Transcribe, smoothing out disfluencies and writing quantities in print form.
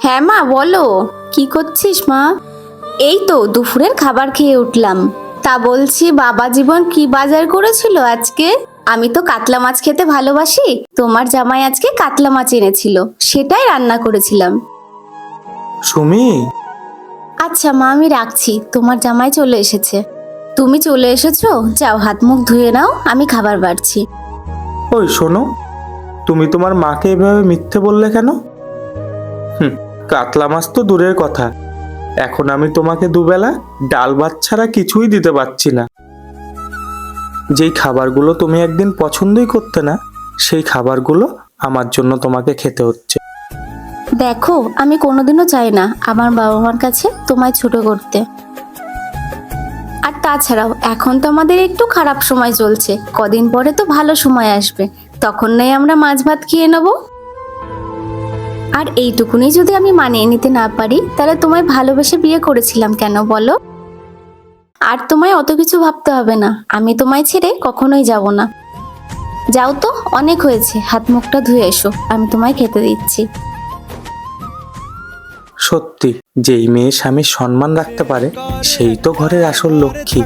হ্যাঁ মা বলো, কি করছিস মা? এই তো দুপুরের খাবার খেয়ে উঠলাম। তা বলছি, বাবা জীবন কি বাজার করেছিল আজকে? আমি তো কাতলা মাছ খেতে ভালোবাসি, তোমার জামাই আজকে কাতলা মাছ এনেছিল, সেটাই রান্না করেছিলাম। সুমি, আচ্ছা মা, আমি রাখছি, তোমার জামাই চলে এসেছে। তুমি চলে এসেছো, যাও হাত মুখ ধুয়ে নাও, আমি খাবার বাড়ছি। ওই শোনো, তুমি তোমার মাকে এভাবে মিথ্যে বললে কেন? কাতলা মাছ তো দূরের কথা, এখন আমি তোমাকে দুবেলা ডাল ভাত ছাড়া কিছুই দিতে পারছি না। যেই খাবারগুলো তুমি একদিন পছন্দই করতে না, সেই খাবারগুলো আমার জন্য তোমাকে খেতে হচ্ছে। দেখো, আমি কোনোদিনও চাই না আমার বাবা মার কাছে তোমায় ছোট করতে। আর তাছাড়াও এখন তো আমাদের একটু খারাপ সময় চলছে, কদিন পরে তো ভালো সময় আসবে, তখন নাই আমরা মাছ ভাত খেয়ে নেব। আর এইটুকুনি যদি আমি মানিয়ে নিতে না পারি, তাহলে তোমায় ভালোবেসে বিয়ে করেছিলাম কেন বলো? আর তোমায় অত কিছু ভাবতে হবে না, আমি তোমায় ছেড়ে কখনোই যাব না। যাও তো, অনেক হয়েছে, হাত মুখটা ধুয়ে এসো, আমি তোমায় খেতে দিচ্ছি। সত্যি, যেই মেয়ে স্বামীর সম্মান রাখতে পারে সেই তো ঘরের আসল লক্ষ্মী।